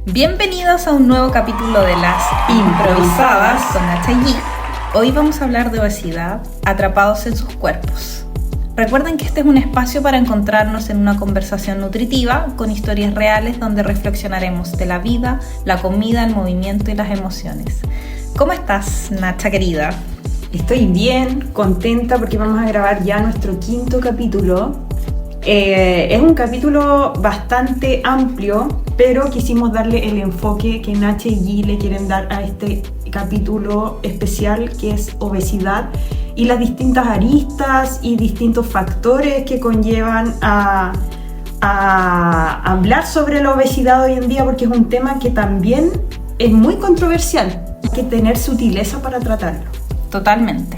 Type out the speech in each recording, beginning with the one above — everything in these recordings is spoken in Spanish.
Bienvenidos a un nuevo capítulo de Las Improvisadas con Nacha y G. Hoy vamos a hablar de obesidad, atrapados en sus cuerpos. Recuerden que este es un espacio para encontrarnos en una conversación nutritiva con historias reales donde reflexionaremos de la vida, la comida, el movimiento y las emociones. ¿Cómo estás, Nacha querida? Estoy bien, contenta porque vamos a grabar ya nuestro 5º capítulo. Es un capítulo bastante amplio, pero quisimos darle el enfoque que Nacha y G le quieren dar a este capítulo especial, que es obesidad y las distintas aristas y distintos factores que conllevan a hablar sobre la obesidad hoy en día, porque es un tema que también es muy controversial. Hay que tener sutileza para tratarlo. Totalmente.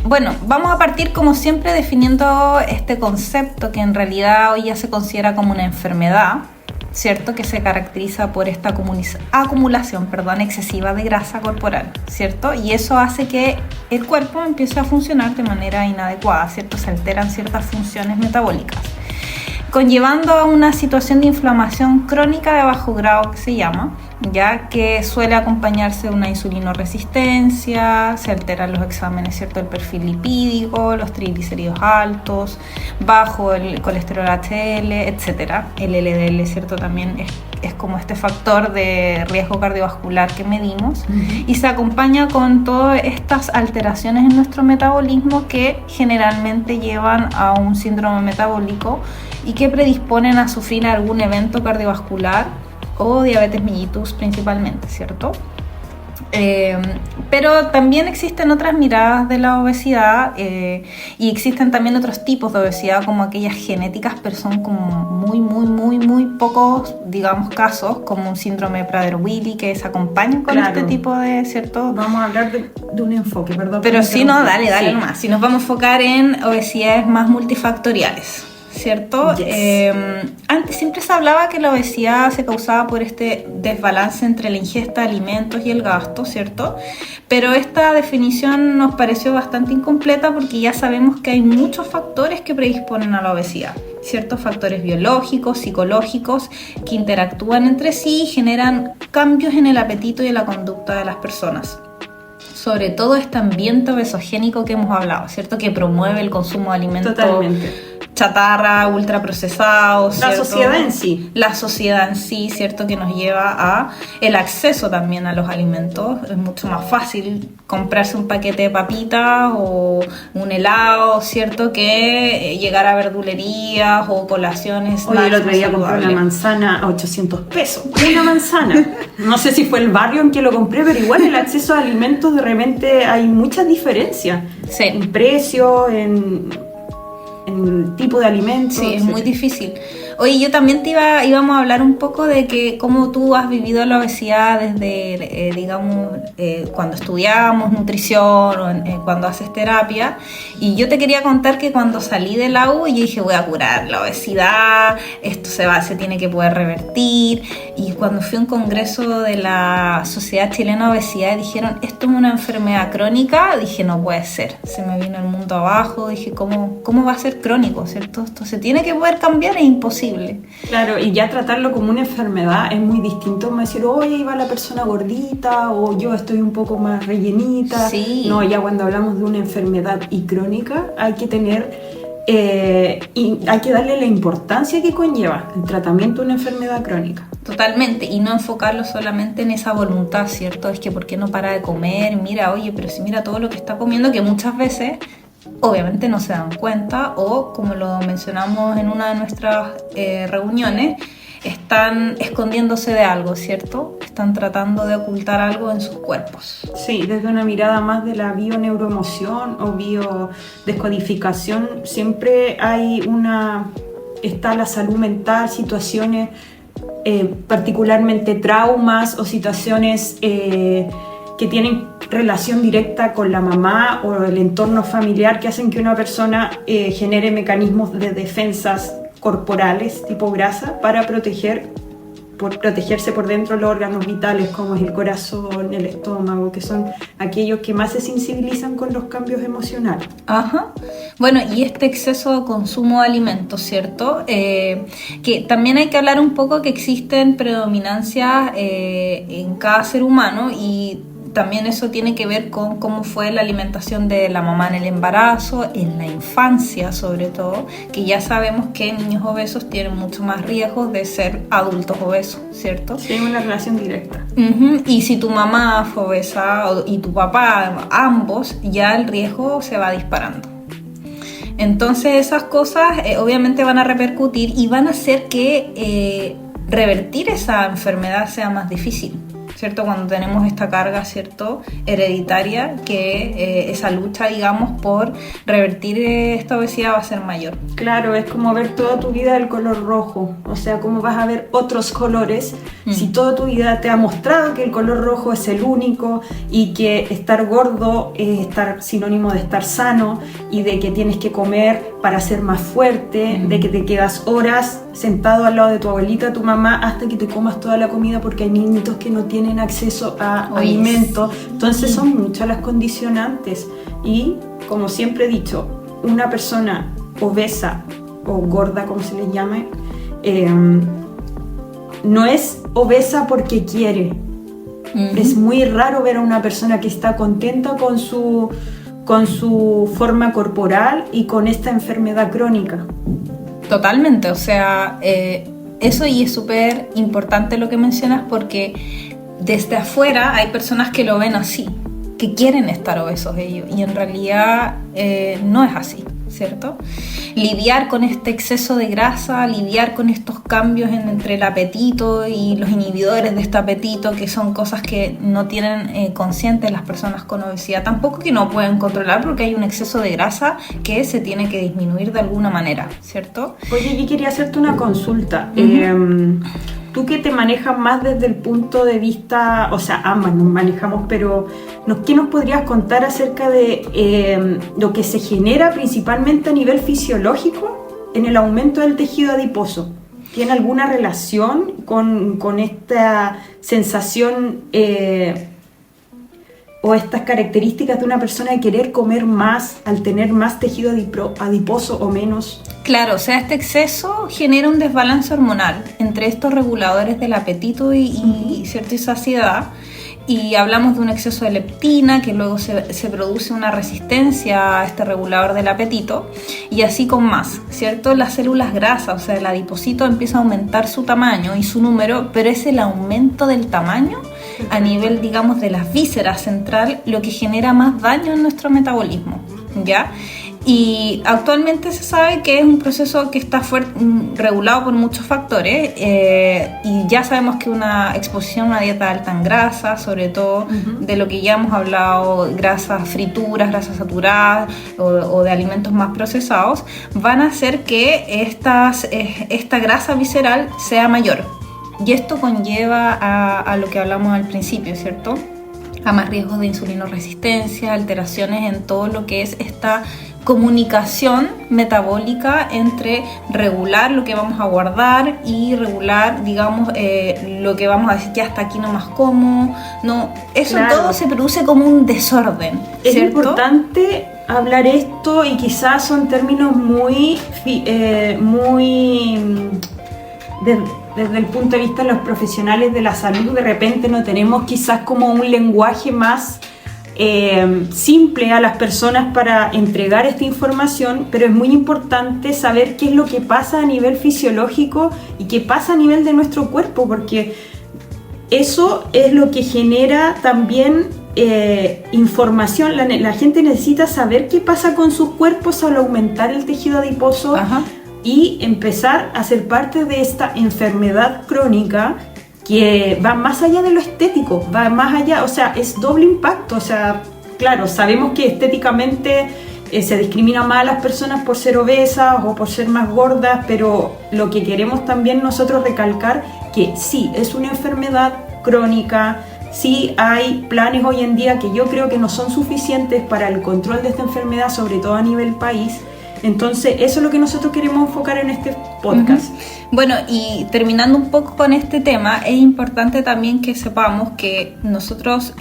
Bueno, vamos a partir como siempre definiendo este concepto que en realidad hoy ya se considera como una enfermedad, ¿cierto? Que se caracteriza por esta acumulación excesiva de grasa corporal, ¿cierto? Y eso hace que el cuerpo empiece a funcionar de manera inadecuada, ¿cierto? Se alteran ciertas funciones metabólicas, conllevando a una situación de inflamación crónica de bajo grado que se llama, ya que suele acompañarse de una insulinoresistencia, se alteran los exámenes, ¿cierto? El perfil lipídico, los triglicéridos altos, bajo el colesterol HDL, etc. El LDL, ¿cierto? También es como este factor de riesgo cardiovascular que medimos, y se acompaña con todas estas alteraciones en nuestro metabolismo que generalmente llevan a un síndrome metabólico y que predisponen a sufrir algún evento cardiovascular o diabetes mellitus principalmente, ¿cierto? Pero también existen otras miradas de la obesidad y existen también otros tipos de obesidad, como aquellas genéticas, pero son como muy pocos, digamos, casos, como un síndrome de Prader-Willi que se acompaña con este tipo de, ¿cierto? Vamos a hablar de un enfoque, perdón. Pero si no, dale nomás. Si nos vamos a enfocar en obesidades más multifactoriales, ¿cierto? Yes. Antes siempre se hablaba que la obesidad se causaba por este desbalance entre la ingesta de alimentos y el gasto, ¿cierto? Pero esta definición nos pareció bastante incompleta porque ya sabemos que hay muchos factores que predisponen a la obesidad, ¿cierto? Factores biológicos, psicológicos, que interactúan entre sí y generan cambios en el apetito y en la conducta de las personas. Sobre todo este ambiente obesogénico que hemos hablado, ¿cierto? Que promueve el consumo de alimentos chatarra, ultraprocesados, ¿cierto? La sociedad en sí, ¿cierto? Que nos lleva a el acceso también a los alimentos. Es mucho más fácil comprarse un paquete de papitas o un helado, ¿cierto? Que llegar a verdulerías o colaciones. Hoy el otro día compré una manzana a 800 pesos. Una manzana. No sé si fue el barrio en que lo compré, pero igual el acceso a alimentos de repente hay muchas diferencias. Sí. En precio, en el tipo de alimentos. Sí, es muy difícil. Oye, yo también íbamos a hablar un poco de que cómo tú has vivido la obesidad desde, cuando estudiamos nutrición o cuando haces terapia. Y yo te quería contar que cuando salí de la U, yo dije, voy a curar la obesidad, esto se tiene que poder revertir. Y cuando fui a un congreso de la Sociedad Chilena de Obesidad, dijeron, esto es una enfermedad crónica. Dije, no puede ser. Se me vino el mundo abajo. Dije, ¿cómo va a ser crónico, ¿cierto? Esto se tiene que poder cambiar, es imposible. Claro, y ya tratarlo como una enfermedad es muy distinto. Me decir, oye, ahí va la persona gordita, o yo estoy un poco más rellenita. Sí. No, ya cuando hablamos de una enfermedad y crónica, hay que tener y hay que darle la importancia que conlleva el tratamiento de una enfermedad crónica. Totalmente, y no enfocarlo solamente en esa voluntad, ¿cierto? Es que ¿por qué no para de comer? Mira, oye, pero si mira todo lo que está comiendo, que muchas veces obviamente no se dan cuenta, o como lo mencionamos en una de nuestras reuniones, están escondiéndose de algo, ¿cierto? Están tratando de ocultar algo en sus cuerpos. Sí, desde una mirada más de la bioneuroemoción o biodescodificación, siempre está la salud mental, situaciones, particularmente traumas o situaciones que tienen relación directa con la mamá o el entorno familiar, que hacen que una persona genere mecanismos de defensas corporales tipo grasa para proteger por protegerse por dentro los órganos vitales, como es el corazón, el estómago, que son aquellos que más se sensibilizan con los cambios emocionales. Ajá. Bueno, y este exceso de consumo de alimentos, ¿cierto? Que también hay que hablar un poco que existen predominancias en cada ser humano, y también eso tiene que ver con cómo fue la alimentación de la mamá en el embarazo, en la infancia sobre todo, que ya sabemos que niños obesos tienen mucho más riesgos de ser adultos obesos, ¿cierto? Sí, hay una relación directa. Y si tu mamá fue obesa y tu papá, ambos, ya el riesgo se va disparando. Entonces esas cosas obviamente van a repercutir y van a hacer que revertir esa enfermedad sea más difícil, ¿cierto? Cuando tenemos esta carga, ¿cierto?, hereditaria, que esa lucha, digamos, por revertir esta obesidad va a ser mayor. Claro, es como ver toda tu vida el color rojo, o sea, cómo vas a ver otros colores si toda tu vida te ha mostrado que el color rojo es el único y que estar gordo es estar sinónimo de estar sano y de que tienes que comer para ser más fuerte, de que te quedas horas sentado al lado de tu abuelita, tu mamá, hasta que te comas toda la comida porque hay niñitos que no tienen acceso a alimentos. Entonces son muchas las condicionantes y, como siempre he dicho, una persona obesa o gorda, como se le llame, no es obesa porque quiere. Es muy raro ver a una persona que está contenta con su forma corporal y con esta enfermedad crónica. Totalmente, o sea, eso, y es súper importante lo que mencionas, porque desde afuera hay personas que lo ven así, que quieren estar obesos ellos, y en realidad no es así, ¿cierto? Lidiar con este exceso de grasa, lidiar con estos cambios entre el apetito y los inhibidores de este apetito, que son cosas que no tienen conscientes las personas con obesidad, tampoco que no pueden controlar, porque hay un exceso de grasa que se tiene que disminuir de alguna manera, ¿cierto? Oye, yo quería hacerte una consulta. Tú que te manejas más desde el punto de vista, o sea, ambas nos manejamos, pero ¿qué nos podrías contar acerca de lo que se genera principalmente a nivel fisiológico en el aumento del tejido adiposo? ¿Tiene alguna relación con esta sensación o estas características de una persona de querer comer más al tener más tejido adiposo o menos? Claro, o sea, este exceso genera un desbalance hormonal entre estos reguladores del apetito y cierta saciedad, y hablamos de un exceso de leptina, que luego se produce una resistencia a este regulador del apetito, y así con más, ¿cierto? Las células grasas, o sea, el adipocito empieza a aumentar su tamaño y su número, pero es el aumento del tamaño a nivel, digamos, de las vísceras central lo que genera más daño en nuestro metabolismo, ¿ya? Y actualmente se sabe que es un proceso que está regulado por muchos factores, y ya sabemos que una exposición a una dieta alta en grasa, sobre todo de lo que ya hemos hablado, grasas frituras, grasas saturadas o de alimentos más procesados, van a hacer que esta grasa visceral sea mayor. Y esto conlleva a lo que hablamos al principio, ¿cierto? A más riesgos de insulinoresistencia, alteraciones en todo lo que es esta comunicación metabólica entre regular lo que vamos a guardar y regular, digamos, lo que vamos a decir que hasta aquí no más como. No, eso claro. Todo se produce como un desorden, es ¿cierto? Importante hablar esto, y quizás son términos muy desde el punto de vista de los profesionales de la salud, de repente no tenemos quizás como un lenguaje más simple a las personas para entregar esta información, pero es muy importante saber qué es lo que pasa a nivel fisiológico y qué pasa a nivel de nuestro cuerpo, porque eso es lo que genera también información. La gente necesita saber qué pasa con sus cuerpos al aumentar el tejido adiposo. Ajá. Y empezar a ser parte de esta enfermedad crónica que va más allá de lo estético, va más allá, o sea, es doble impacto. O sea, claro, sabemos que estéticamente se discrimina más a las personas por ser obesas o por ser más gordas, pero lo que queremos también nosotros recalcar que sí, es una enfermedad crónica, sí hay planes hoy en día que yo creo que no son suficientes para el control de esta enfermedad, sobre todo a nivel país, Entonces, eso es lo que nosotros queremos enfocar en este podcast. Bueno, y terminando un poco con este tema, es importante también que sepamos que nosotros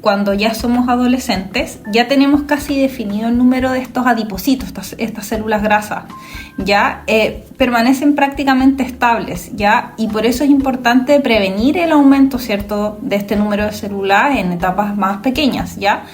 cuando ya somos adolescentes ya tenemos casi definido el número de estos adipocitos, estas células grasas, ya permanecen prácticamente estables, ya, y por eso es importante prevenir el aumento, ¿cierto?, de este número de células en etapas más pequeñas, ya.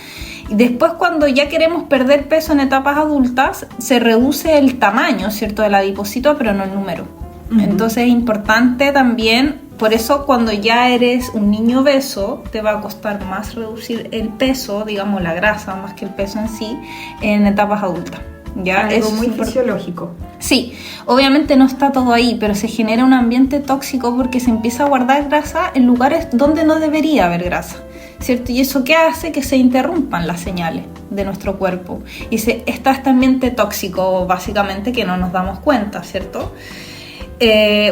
Después, cuando ya queremos perder peso en etapas adultas, se reduce el tamaño, ¿cierto?, del adipocito, pero no el número. Entonces es importante también, por eso cuando ya eres un niño obeso, te va a costar más reducir el peso, digamos la grasa, más que el peso en sí, en etapas adultas. ¿Ya? Algo muy fisiológico. Sí, obviamente no está todo ahí, pero se genera un ambiente tóxico porque se empieza a guardar grasa en lugares donde no debería haber grasa, ¿cierto? Y eso ¿qué hace? Que se interrumpan las señales de nuestro cuerpo y está este ambiente tóxico básicamente que no nos damos cuenta, ¿cierto?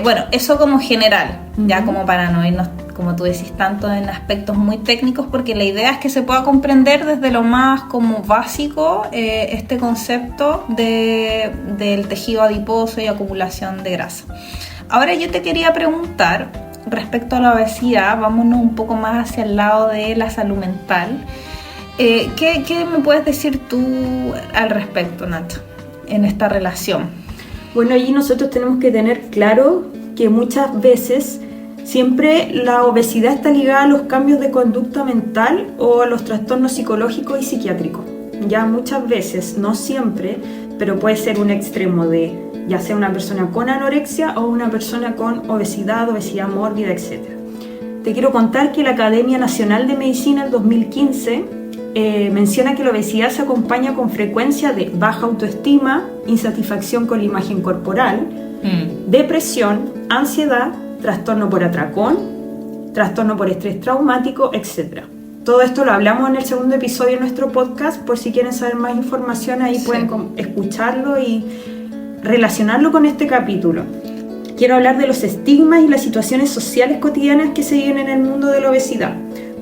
Bueno, eso como general, ya como para no irnos, como tú decís, tanto en aspectos muy técnicos, porque la idea es que se pueda comprender desde lo más como básico este concepto del tejido adiposo y acumulación de grasa. Ahora yo te quería preguntar respecto a la obesidad, vámonos un poco más hacia el lado de la salud mental. ¿Qué me puedes decir tú al respecto, Nacho, en esta relación? Bueno, allí nosotros tenemos que tener claro que muchas veces siempre la obesidad está ligada a los cambios de conducta mental o a los trastornos psicológicos y psiquiátricos. Ya muchas veces, no siempre, pero puede ser un extremo de ya sea una persona con anorexia o una persona con obesidad mórbida, etc. Te quiero contar que la Academia Nacional de Medicina en 2015 menciona que la obesidad se acompaña con frecuencia de baja autoestima, insatisfacción con la imagen corporal, depresión, ansiedad, trastorno por atracón, trastorno por estrés traumático, etc. Todo esto lo hablamos en el segundo episodio de nuestro podcast, por si quieren saber más información ahí pueden escucharlo y relacionarlo con este capítulo. Quiero hablar de los estigmas y las situaciones sociales cotidianas que se viven en el mundo de la obesidad.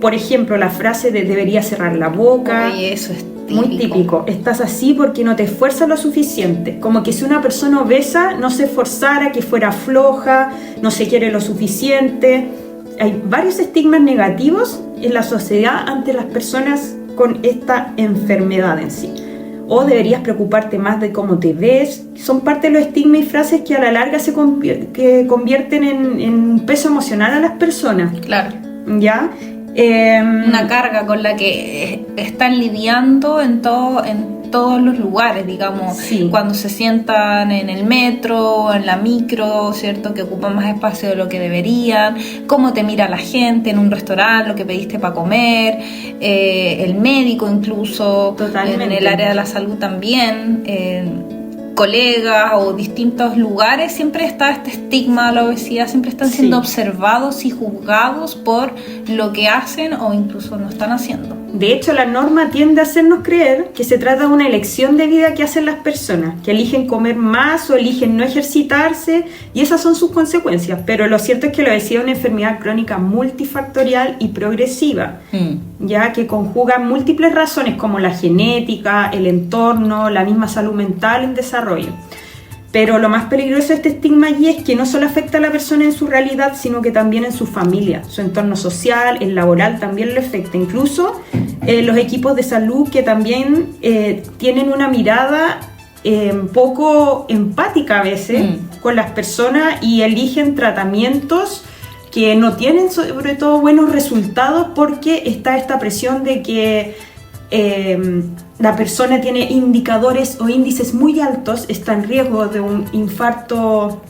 Por ejemplo, la frase de debería cerrar la boca. Oye, eso es típico. Muy típico. Estás así porque no te esfuerzas lo suficiente. Como que si una persona obesa no se esforzara, que fuera floja, no se quiere lo suficiente. Hay varios estigmas negativos en la sociedad ante las personas con esta enfermedad en sí. O deberías preocuparte más de cómo te ves. Son parte de los estigmas y frases que a la larga que convierten en peso emocional a las personas. Claro. ¿Ya? Una carga con la que están lidiando en todos los lugares, digamos, cuando se sientan en el metro, en la micro, ¿cierto? Que ocupan más espacio de lo que deberían, cómo te mira la gente en un restaurante, lo que pediste para comer, el médico incluso, totalmente. En el área de la salud también, colegas o distintos lugares, siempre está este estigma de la obesidad, siempre están siendo observados y juzgados por lo que hacen o incluso no están haciendo. De hecho, la norma tiende a hacernos creer que se trata de una elección de vida que hacen las personas, que eligen comer más o eligen no ejercitarse, y esas son sus consecuencias. Pero lo cierto es que la obesidad es una enfermedad crónica multifactorial y progresiva, ya que conjuga múltiples razones como la genética, el entorno, la misma salud mental en desarrollo. Pero lo más peligroso de este estigma allí es que no solo afecta a la persona en su realidad, sino que también en su familia, su entorno social, el laboral también lo afecta. Incluso los equipos de salud que también tienen una mirada poco empática a veces con las personas y eligen tratamientos que no tienen sobre todo buenos resultados porque está esta presión de que la persona tiene indicadores o índices muy altos, está en riesgo de un infarto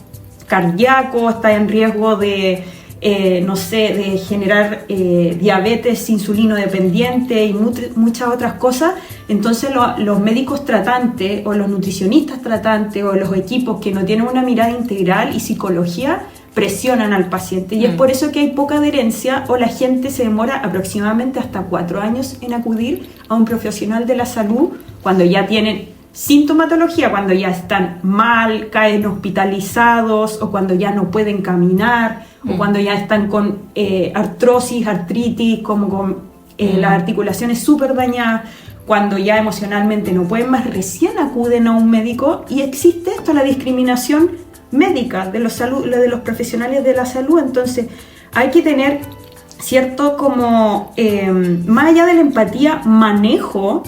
cardíaco, está en riesgo de, de generar diabetes insulino dependiente y muchas otras cosas. Entonces los médicos tratantes o los nutricionistas tratantes o los equipos que no tienen una mirada integral y psicología presionan al paciente y es por eso que hay poca adherencia o la gente se demora aproximadamente hasta 4 años en acudir a un profesional de la salud cuando ya tienen sintomatología, cuando ya están mal, caen hospitalizados o cuando ya no pueden caminar o cuando ya están con artrosis, artritis, como con las articulaciones súper dañadas, cuando ya emocionalmente no pueden más, recién acuden a un médico, y existe esto, la discriminación médica de de los profesionales de la salud. Entonces hay que tener cierto como, más allá de la empatía, manejo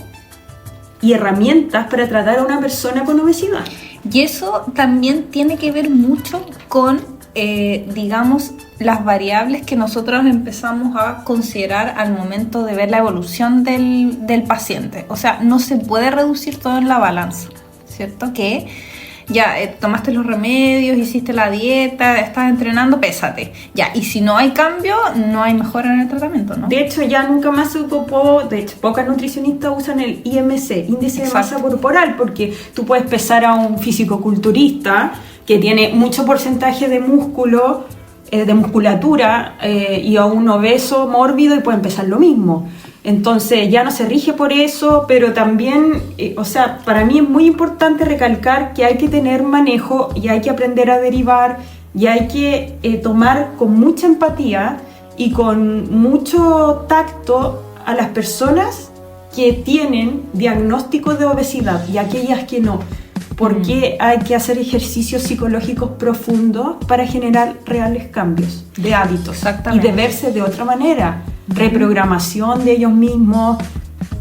y herramientas para tratar a una persona con obesidad. Y eso también tiene que ver mucho con, digamos, las variables que nosotros empezamos a considerar al momento de ver la evolución del paciente. O sea, no se puede reducir todo en la balanza, ¿cierto? Que ya tomaste los remedios, hiciste la dieta, estás entrenando, pésate. Ya, y si no hay cambio, no hay mejora en el tratamiento, ¿no? De hecho, ya nunca más se ocupó, de hecho, pocas nutricionistas usan el IMC, índice de masa corporal, porque tú puedes pesar a un fisicoculturista que tiene mucho porcentaje de músculo, de musculatura, y a un obeso mórbido, y pueden pesar lo mismo. Entonces ya no se rige por eso, pero también, o sea, para mí es muy importante recalcar que hay que tener manejo y hay que aprender a derivar y hay que tomar con mucha empatía y con mucho tacto a las personas que tienen diagnóstico de obesidad y aquellas que no, porque hay que hacer ejercicios psicológicos profundos para generar reales cambios de hábitos y de verse de otra manera. Reprogramación de ellos mismos,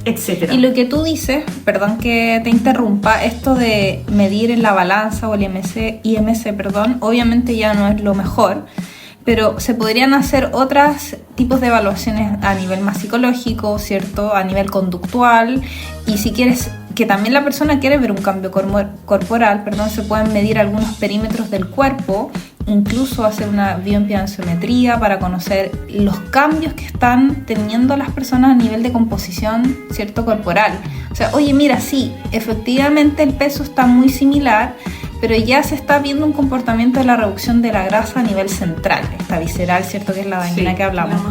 etc. Y lo que tú dices, perdón que te interrumpa, esto de medir en la balanza o el IMC, obviamente ya no es lo mejor, pero se podrían hacer otros tipos de evaluaciones a nivel más psicológico, ¿cierto? A nivel conductual, y si quieres que también la persona quiere ver un cambio corporal, se pueden medir algunos perímetros del cuerpo, incluso hacer una bioimpedanciometría para conocer los cambios que están teniendo las personas a nivel de composición, ¿cierto? Corporal. O sea, oye, mira, sí, efectivamente el peso está muy similar, pero ya se está viendo un comportamiento de la reducción de la grasa a nivel central, esta visceral, ¿cierto? Que es la dañina que hablamos.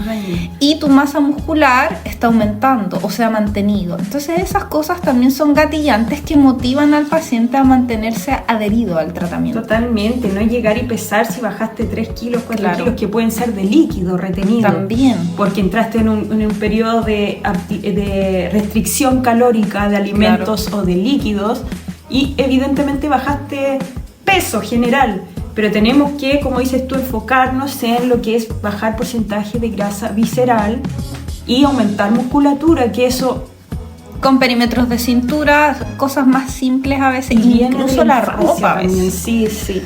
Y tu masa muscular está aumentando o se ha mantenido. Entonces esas cosas también son gatillantes que motivan al paciente a mantenerse adherido al tratamiento. Totalmente, no llegar y pesar si bajaste 3 kilos, 4 kilos, que pueden ser de líquido retenido. También. Porque entraste en un periodo de restricción calórica de alimentos o de líquidos, y evidentemente bajaste peso general, pero tenemos que, como dices tú, enfocarnos en lo que es bajar porcentaje de grasa visceral y aumentar musculatura, que eso... Con perímetros de cintura, cosas más simples a veces, incluso la ropa a veces. Sí.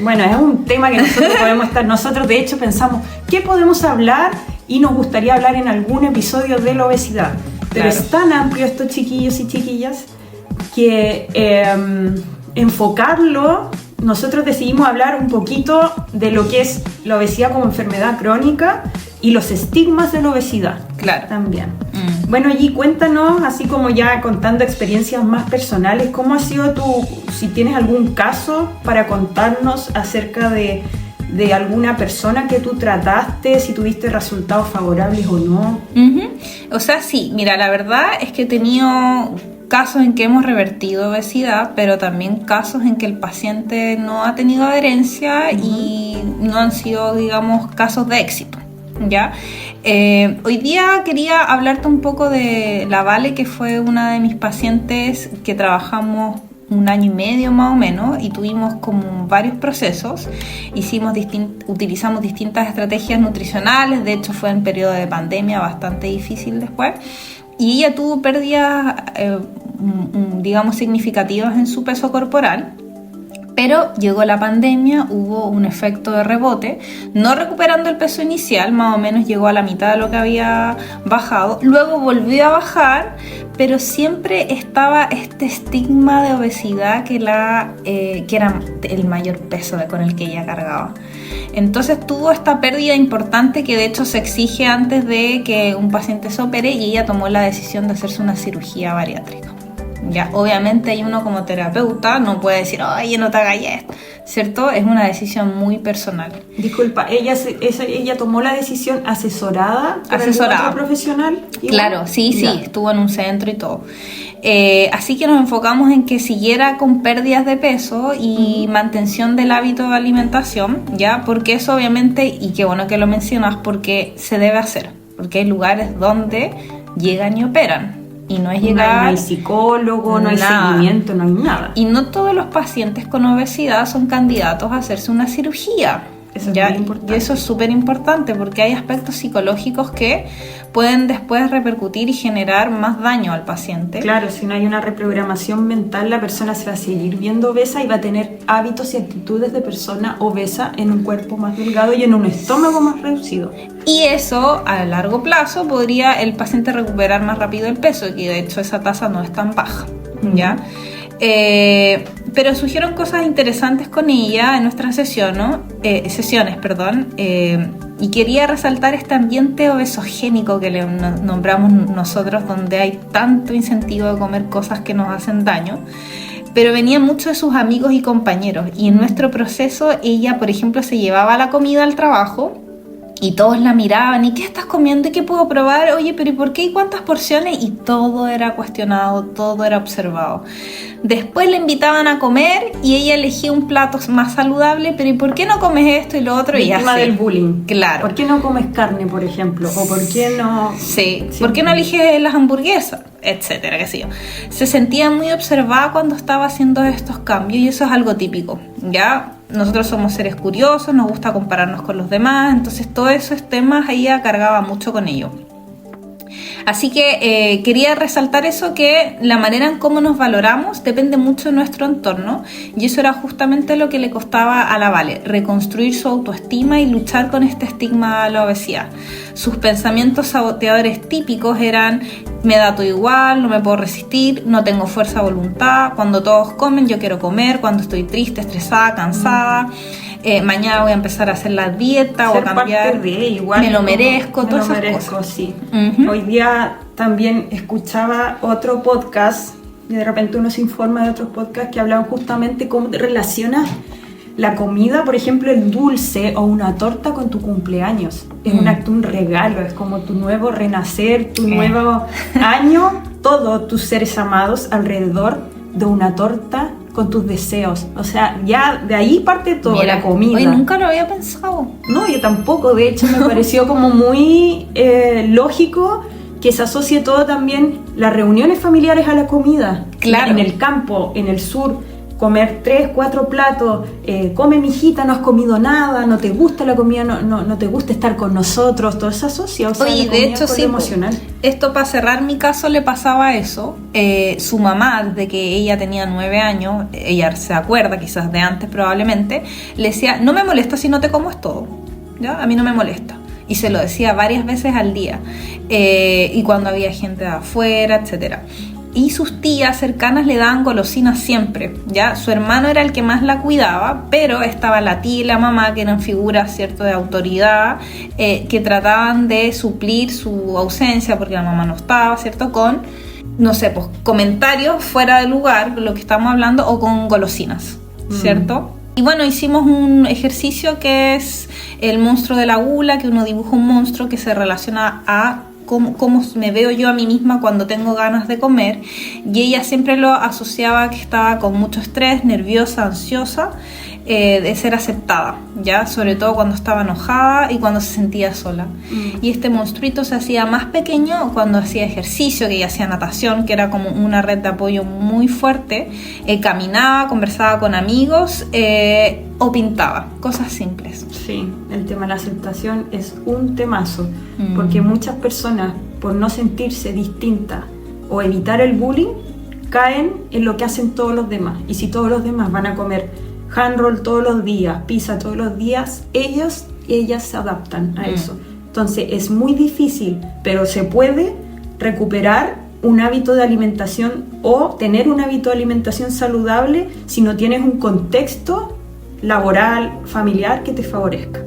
Bueno, es un tema que nosotros podemos estar... Nosotros, de hecho, pensamos, ¿qué podemos hablar? Y nos gustaría hablar en algún episodio de la obesidad. Pero es tan amplio esto, chiquillos y chiquillas, que enfocarlo, nosotros decidimos hablar un poquito de lo que es la obesidad como enfermedad crónica y los estigmas de la obesidad. Claro. También. Bueno, G, cuéntanos, así como ya contando experiencias más personales, ¿cómo ha sido si tienes algún caso para contarnos acerca de alguna persona que tú trataste, si tuviste resultados favorables o no? O sea, sí, mira, la verdad es que he tenido casos en que hemos revertido obesidad, pero también casos en que el paciente no ha tenido adherencia y no han sido, digamos, casos de éxito, ¿ya? Hoy día quería hablarte un poco de la Vale, que fue una de mis pacientes que trabajamos 1 año y medio más o menos, y tuvimos como varios procesos. Utilizamos distintas estrategias nutricionales, de hecho fue en periodo de pandemia bastante difícil después, y ella tuvo pérdidas, digamos, significativas en su peso corporal, pero llegó la pandemia, hubo un efecto de rebote, no recuperando el peso inicial, más o menos llegó a la mitad de lo que había bajado, luego volvió a bajar, pero siempre estaba este estigma de obesidad que era el mayor peso con el que ella cargaba. Entonces tuvo esta pérdida importante que de hecho se exige antes de que un paciente se opere, y ella tomó la decisión de hacerse una cirugía bariátrica. Ya, obviamente uno como terapeuta no puede decir, oye, no te hagas esto, ¿cierto? Es una decisión muy personal. Disculpa, ella tomó la decisión asesorada por algún otro profesional. Claro, sí, estuvo en un centro y todo. Así que nos enfocamos en que siguiera con pérdidas de peso y mantención del hábito de alimentación, ya, porque eso obviamente, y qué bueno que lo mencionas, porque se debe hacer, porque hay lugares donde llegan y operan. Y no es No llegar... hay psicólogo, no hay nada. seguimiento, no hay nada. Y no todos los pacientes con obesidad son candidatos a hacerse una cirugía. Eso es ¿ya? muy importante. Y eso es súper importante porque hay aspectos psicológicos que pueden después repercutir y generar más daño al paciente. Claro, si no hay una reprogramación mental, la persona se va a seguir viendo obesa y va a tener hábitos y actitudes de persona obesa en un cuerpo más delgado y en un estómago más reducido. Y eso a largo plazo podría el paciente recuperar más rápido el peso, y de hecho esa tasa no es tan baja, ¿ya? Pero surgieron cosas interesantes con ella en nuestras sesiones, y quería resaltar este ambiente obesogénico que le nombramos nosotros, donde hay tanto incentivo de comer cosas que nos hacen daño. Pero venían muchos de sus amigos y compañeros, y en nuestro proceso ella, por ejemplo, se llevaba la comida al trabajo y todos la miraban, ¿y qué estás comiendo? ¿Y qué puedo probar? Oye, pero ¿y por qué? ¿Y cuántas porciones? Y todo era cuestionado, todo era observado. Después le invitaban a comer y ella elegía un plato más saludable, pero ¿y por qué no comes esto y lo otro? Y Víctima así. del bullying. Claro. ¿Por qué no comes carne, por ejemplo? ¿O por qué no...? Sí, ¿por qué no eliges las hamburguesas? Etcétera, qué sé yo. Se sentía muy observada cuando estaba haciendo estos cambios, y eso es algo típico, ¿ya? Nosotros somos seres curiosos, nos gusta compararnos con los demás, entonces todos esos temas ella cargaba mucho con ello. Así que quería resaltar eso, que la manera en cómo nos valoramos depende mucho de nuestro entorno, y eso era justamente lo que le costaba a la Vale, reconstruir su autoestima y luchar con este estigma de la obesidad. Sus pensamientos saboteadores típicos eran: me da todo igual, no me puedo resistir, no tengo fuerza de voluntad, cuando todos comen yo quiero comer, cuando estoy triste, estresada, cansada, mañana voy a empezar a hacer la dieta o a cambiar, parte de, igual, me lo merezco, me todas lo esas merezco, cosas. sí. Uh-huh. Hoy día también escuchaba otro podcast, y de repente uno se informa de otros podcasts que hablaban justamente cómo te relacionas la comida, por ejemplo el dulce o una torta, con tu cumpleaños. Es un acto, un regalo, es como tu nuevo renacer, tu nuevo año, todos tus seres amados alrededor de una torta con tus deseos. O sea, ya de ahí parte todo. Mira, la comida. hoy nunca lo había pensado. No, yo tampoco. De hecho, me pareció como muy lógico que se asocie todo también, las reuniones familiares, a la comida. Claro. En el campo, en el sur, comer 3, 4 platos, come mijita, no has comido nada, no te gusta la comida, no te gusta estar con nosotros, todo se asocia. O sea, Oye, la de comida hecho con sí, lo emocional. esto, para cerrar mi caso, le pasaba eso. Su mamá, desde que ella tenía 9 años, ella se acuerda quizás de antes probablemente, le decía: no me molesta si no te como es todo, ¿ya? A mí no me molesta. Y se lo decía varias veces al día, y cuando había gente de afuera, etcétera. Y sus tías cercanas le daban golosinas siempre, ¿ya? Su hermano era el que más la cuidaba, pero estaba la tía y la mamá, que eran figuras, ¿cierto?, de autoridad, que trataban de suplir su ausencia, porque la mamá no estaba, ¿cierto?, con, no sé, pues comentarios fuera de lugar, lo que estamos hablando, o con golosinas, ¿cierto? Y bueno, hicimos un ejercicio que es el monstruo de la gula, que uno dibuja un monstruo que se relaciona a cómo me veo yo a mí misma cuando tengo ganas de comer, y ella siempre lo asociaba que estaba con mucho estrés, nerviosa, ansiosa, de ser aceptada, ya, sobre todo cuando estaba enojada y cuando se sentía sola. Y este monstruito se hacía más pequeño cuando hacía ejercicio, que ella hacía natación, que era como una red de apoyo muy fuerte, caminaba, conversaba con amigos, o pintaba, cosas simples. Sí, el tema de la aceptación es un temazo, porque muchas personas, por no sentirse distintas o evitar el bullying, caen en lo que hacen todos los demás. Y si todos los demás van a comer hand roll todos los días, pizza todos los días, ellas se adaptan a eso. Entonces es muy difícil, pero se puede recuperar un hábito de alimentación o tener un hábito de alimentación saludable si no tienes un contexto laboral, familiar que te favorezca.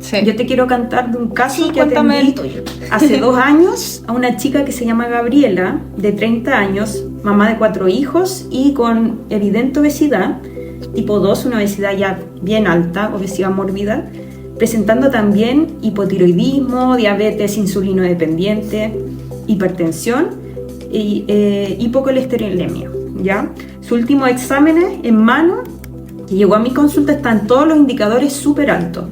Sí. Yo te quiero contar de un caso que cuéntame atendí el tuyo. hace 2 años a una chica que se llama Gabriela, de 30 años, mamá de 4 hijos y con evidente obesidad, tipo 2, una obesidad ya bien alta, obesidad mórbida, presentando también hipotiroidismo, diabetes insulino dependiente, hipertensión y hipocolesterolemia, ¿ya? Sus últimos exámenes en mano, que llegó a mi consulta, están todos los indicadores súper altos.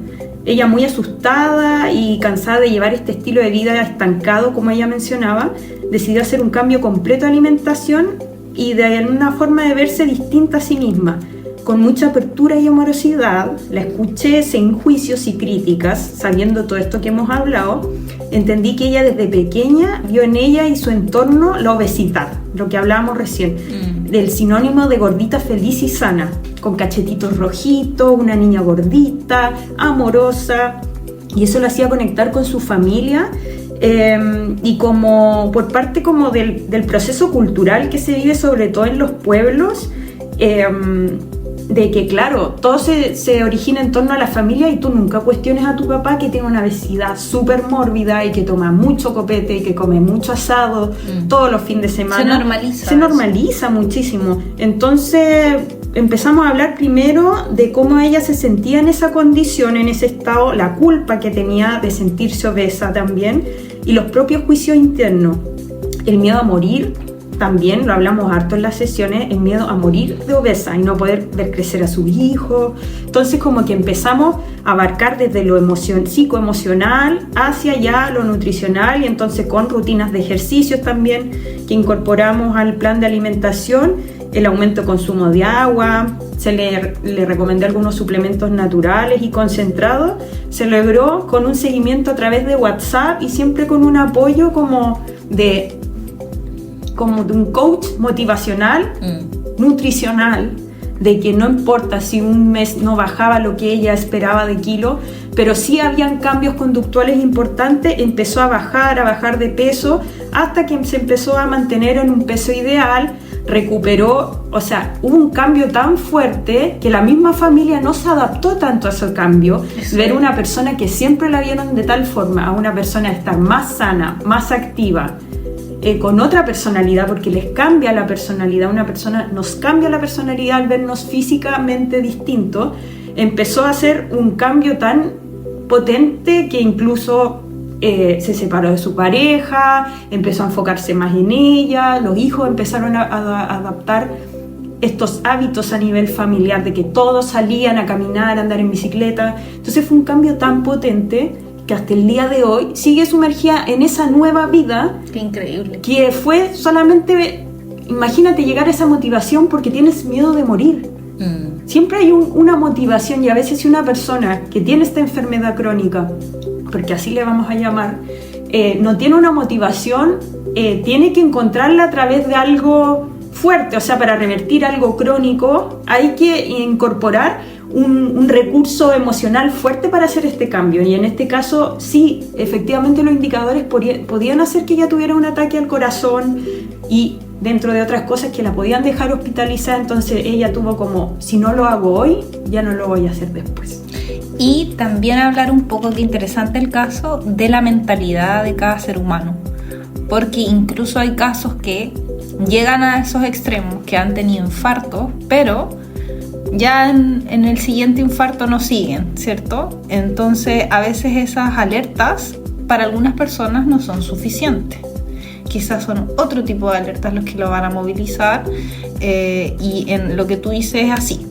Ella muy asustada y cansada de llevar este estilo de vida estancado, como ella mencionaba, decidió hacer un cambio completo de alimentación y de una forma de verse distinta a sí misma. Con mucha apertura y amorosidad, la escuché sin juicios y críticas, sabiendo todo esto que hemos hablado. Entendí que ella desde pequeña vio en ella y su entorno la obesidad, lo que hablábamos recién, del sinónimo de gordita feliz y sana, con cachetitos rojitos, una niña gordita, amorosa, y eso la hacía conectar con su familia. Y como por parte como del proceso cultural que se vive sobre todo en los pueblos, de que claro, todo se origina en torno a la familia y tú nunca cuestiones a tu papá que tiene una obesidad súper mórbida y que toma mucho copete y que come mucho asado todos los fines de semana. Se normaliza muchísimo. Entonces empezamos a hablar primero de cómo ella se sentía en esa condición, en ese estado, la culpa que tenía de sentirse obesa también y los propios juicios internos, el miedo a morir. También lo hablamos harto en las sesiones, el miedo a morir de obesa y no poder ver crecer a su hijo. Entonces como que empezamos a abarcar desde lo psicoemocional hacia ya lo nutricional, y entonces con rutinas de ejercicios también que incorporamos al plan de alimentación, el aumento de consumo de agua, le recomendé algunos suplementos naturales y concentrados. Se logró con un seguimiento a través de WhatsApp y siempre con un apoyo como de un coach motivacional, nutricional, de que no importa si un mes no bajaba lo que ella esperaba de kilo, pero sí habían cambios conductuales importantes, empezó a bajar de peso, hasta que se empezó a mantener en un peso ideal, recuperó, o sea, hubo un cambio tan fuerte que la misma familia no se adaptó tanto a ese cambio. Eso. Ver una persona que siempre la vieron de tal forma, a una persona estar más sana, más activa, con otra personalidad, porque les cambia la personalidad, nos cambia la personalidad al vernos físicamente distintos, empezó a hacer un cambio tan potente que incluso se separó de su pareja, empezó a enfocarse más en ella, los hijos empezaron a adaptar estos hábitos a nivel familiar, de que todos salían a caminar, a andar en bicicleta. Entonces fue un cambio tan potente que hasta el día de hoy sigue sumergida en esa nueva vida. Qué increíble. Que fue solamente, imagínate llegar a esa motivación porque tienes miedo de morir. Siempre hay una motivación, y a veces si una persona que tiene esta enfermedad crónica, porque así le vamos a llamar, no tiene una motivación, tiene que encontrarla a través de algo fuerte. O sea, para revertir algo crónico hay que incorporar un recurso emocional fuerte para hacer este cambio, y en este caso sí, efectivamente los indicadores podían hacer que ella tuviera un ataque al corazón y dentro de otras cosas que la podían dejar hospitalizada. Entonces ella tuvo como, si no lo hago hoy, ya no lo voy a hacer después. Y también hablar un poco, que interesante el caso de la mentalidad de cada ser humano, porque incluso hay casos que llegan a esos extremos, que han tenido infartos, pero ya en el siguiente infarto no siguen, ¿cierto? Entonces a veces esas alertas para algunas personas no son suficientes. Quizás son otro tipo de alertas los que lo van a movilizar, y en lo que tú dices es así.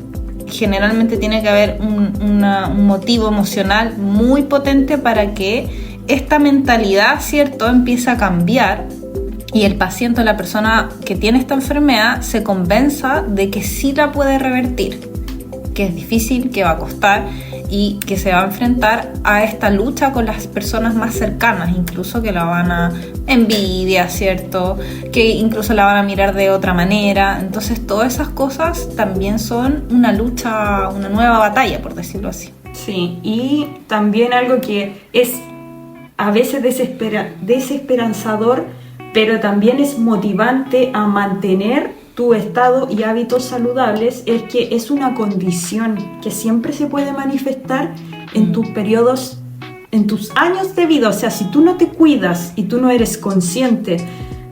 Generalmente tiene que haber un motivo emocional muy potente para que esta mentalidad, ¿cierto?, empiece a cambiar y el paciente o la persona que tiene esta enfermedad se convenza de que sí la puede revertir, que es difícil, que va a costar y que se va a enfrentar a esta lucha con las personas más cercanas, incluso que la van a envidiar, ¿cierto?, que incluso la van a mirar de otra manera. Entonces todas esas cosas también son una lucha, una nueva batalla, por decirlo así. Sí, y también algo que es a veces desesperanzador, pero también es motivante a mantener tu estado y hábitos saludables, es que es una condición que siempre se puede manifestar en tus periodos, en tus años de vida. O sea, si tú no te cuidas y tú no eres consciente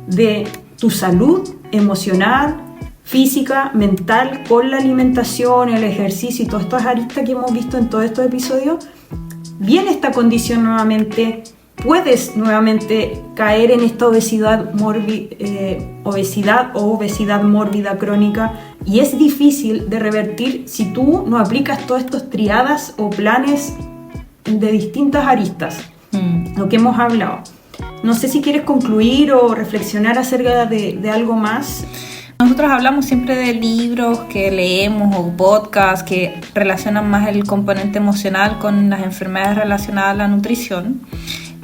de tu salud emocional, física, mental, con la alimentación, el ejercicio y todas estas aristas que hemos visto en todos estos episodios, viene esta condición nuevamente. Puedes nuevamente caer en esta obesidad o obesidad mórbida crónica, y es difícil de revertir si tú no aplicas todas estas triadas o planes de distintas aristas, lo que hemos hablado. No sé si quieres concluir o reflexionar acerca de algo más. Nosotros hablamos siempre de libros que leemos o podcasts que relacionan más el componente emocional con las enfermedades relacionadas a la nutrición.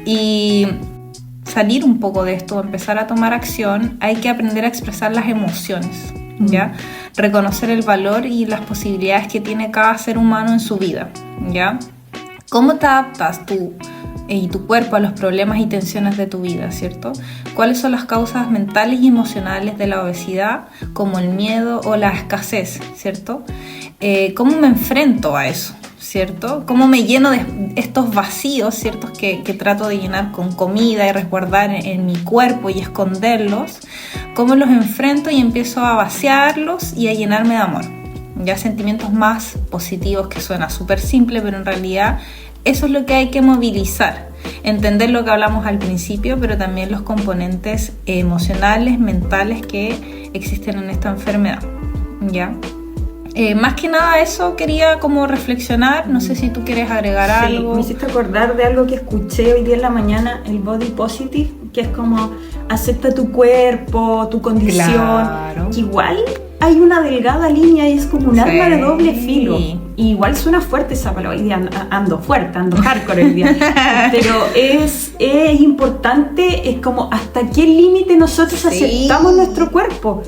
Y salir un poco de esto, empezar a tomar acción, hay que aprender a expresar las emociones, ¿ya? Reconocer el valor y las posibilidades que tiene cada ser humano en su vida, ¿ya? ¿Cómo te adaptas tú y tu cuerpo a los problemas y tensiones de tu vida, ¿cierto? ¿Cuáles son las causas mentales y emocionales de la obesidad, como el miedo o la escasez, ¿cierto? ¿Cómo me enfrento a eso, ¿cierto? ¿Cómo me lleno de estos vacíos, ¿cierto? Que trato de llenar con comida y resguardar en mi cuerpo y esconderlos? ¿Cómo los enfrento y empiezo a vaciarlos y a llenarme de amor? Ya sentimientos más positivos, que suena súper simple, pero en realidad eso es lo que hay que movilizar. Entender lo que hablamos al principio, pero también los componentes emocionales, mentales que existen en esta enfermedad, ¿ya? Más que nada eso quería como reflexionar. No sé si tú quieres agregar algo. Me hiciste acordar de algo que escuché hoy día en la mañana, el body positive, que es como acepta tu cuerpo, tu condición. Claro. Que igual hay una delgada línea y es como un arma de doble filo. Y igual suena fuerte esa palabra. Hoy día ando fuerte, ando hardcore hoy día. Pero es importante, es como hasta qué límite nosotros aceptamos nuestro cuerpo.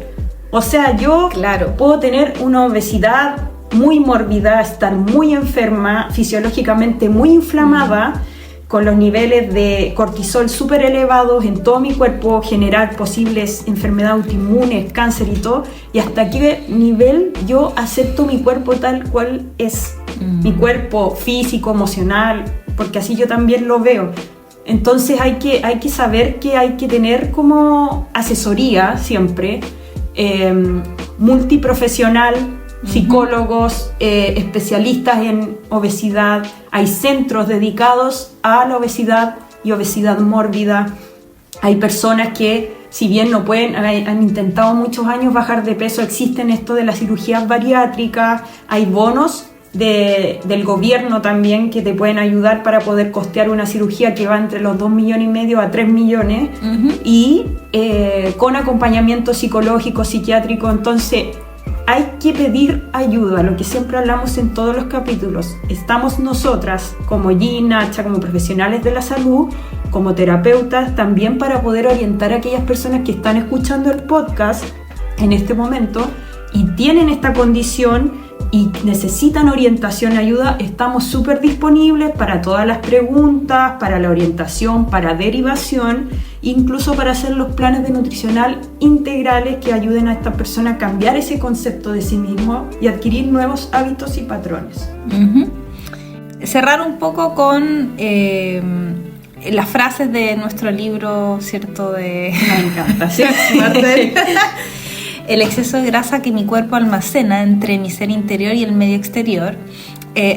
O sea, yo puedo tener una obesidad muy mórbida, estar muy enferma, fisiológicamente muy inflamada, con los niveles de cortisol súper elevados en todo mi cuerpo, generar posibles enfermedades autoinmunes, cáncer y todo, y hasta qué nivel yo acepto mi cuerpo tal cual es, mi cuerpo físico, emocional, porque así yo también lo veo. Entonces hay que saber que hay que tener como asesoría siempre, multiprofesional, psicólogos, especialistas en obesidad. Hay centros dedicados a la obesidad y obesidad mórbida. Hay personas que, si bien no pueden, han intentado muchos años bajar de peso. Existen esto de las cirugías bariátricas. Hay bonos del gobierno también que te pueden ayudar para poder costear una cirugía que va entre los 2,5 millones a 3 millones y con acompañamiento psicológico, psiquiátrico. Entonces hay que pedir ayuda, lo que siempre hablamos en todos los capítulos. Estamos nosotras como Gin, Nacha, como profesionales de la salud, como terapeutas también, para poder orientar a aquellas personas que están escuchando el podcast en este momento y tienen esta condición y necesitan orientación y ayuda. Estamos súper disponibles para todas las preguntas, para la orientación, para derivación, incluso para hacer los planes de nutricional integrales que ayuden a esta persona a cambiar ese concepto de sí mismo y adquirir nuevos hábitos y patrones. Cerrar un poco con las frases de nuestro libro, ¿cierto? Me encanta, ¿sí? El exceso de grasa que mi cuerpo almacena entre mi ser interior y el medio exterior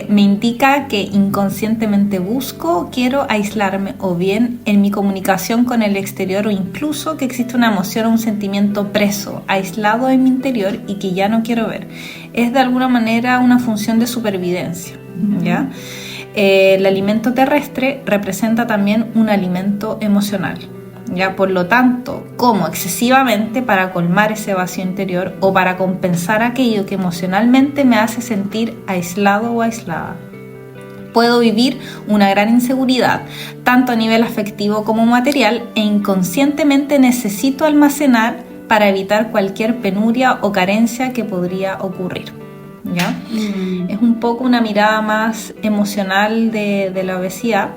me indica que inconscientemente busco o quiero aislarme, o bien en mi comunicación con el exterior, o incluso que existe una emoción o un sentimiento preso, aislado en mi interior y que ya no quiero ver. Es de alguna manera una función de supervivencia, ¿ya? El alimento terrestre representa también un alimento emocional. Ya, por lo tanto, como excesivamente para colmar ese vacío interior o para compensar aquello que emocionalmente me hace sentir aislado o aislada. Puedo vivir una gran inseguridad, tanto a nivel afectivo como material, e inconscientemente necesito almacenar para evitar cualquier penuria o carencia que podría ocurrir. ¿Ya? Es un poco una mirada más emocional de la obesidad.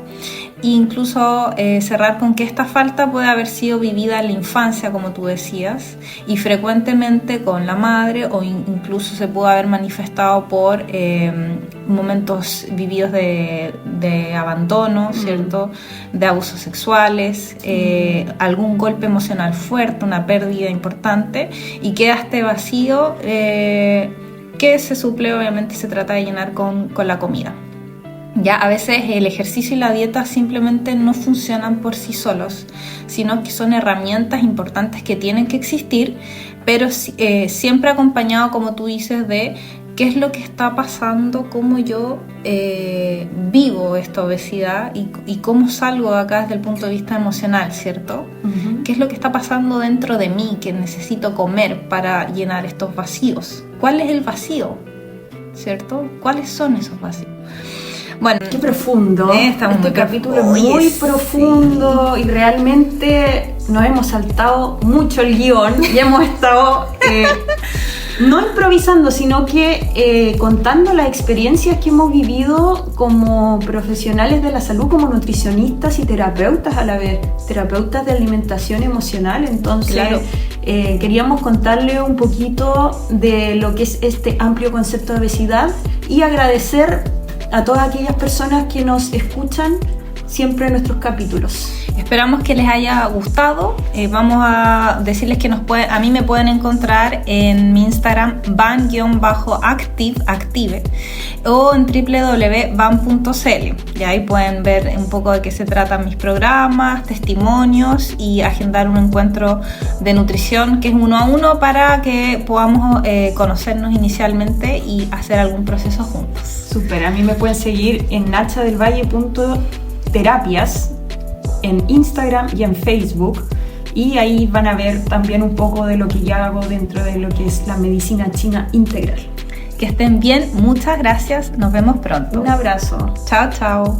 E incluso cerrar con que esta falta puede haber sido vivida en la infancia, como tú decías, y frecuentemente con la madre, o incluso se puede haber manifestado por momentos vividos de abandono, ¿cierto? De abusos sexuales, algún golpe emocional fuerte, una pérdida importante, y queda este vacío que se suple, obviamente, y se trata de llenar con la comida. Ya, a veces el ejercicio y la dieta simplemente no funcionan por sí solos, sino que son herramientas importantes que tienen que existir, pero siempre acompañado, como tú dices, de qué es lo que está pasando, cómo yo vivo esta obesidad y cómo salgo de acá desde el punto de vista emocional, ¿cierto? Ujú. ¿Qué es lo que está pasando dentro de mí que necesito comer para llenar estos vacíos? ¿Cuál es el vacío? ¿Cierto? ¿Cuáles son esos vacíos? Bueno, qué profundo. Estamos este muy capítulo es profundo. muy Oye, profundo y realmente nos hemos saltado mucho el guión y hemos estado no improvisando, sino que contando las experiencias que hemos vivido como profesionales de la salud, como nutricionistas y terapeutas a la vez, terapeutas de alimentación emocional. Entonces, claro. Queríamos contarle un poquito de lo que es este amplio concepto de obesidad y agradecer a todas aquellas personas que nos escuchan siempre en nuestros capítulos. Esperamos que les haya gustado. Vamos a decirles que a mí me pueden encontrar en mi Instagram van_active o en www.van.cl. Y ahí pueden ver un poco de qué se tratan mis programas, testimonios y agendar un encuentro de nutrición que es 1 a 1 para que podamos conocernos inicialmente y hacer algún proceso juntos. Súper, a mí me pueden seguir en nachadelvalle.terapias en Instagram y en Facebook, y ahí van a ver también un poco de lo que yo hago dentro de lo que es la medicina china integral. Que estén bien, muchas gracias, nos vemos pronto. Un abrazo. Chao, chao.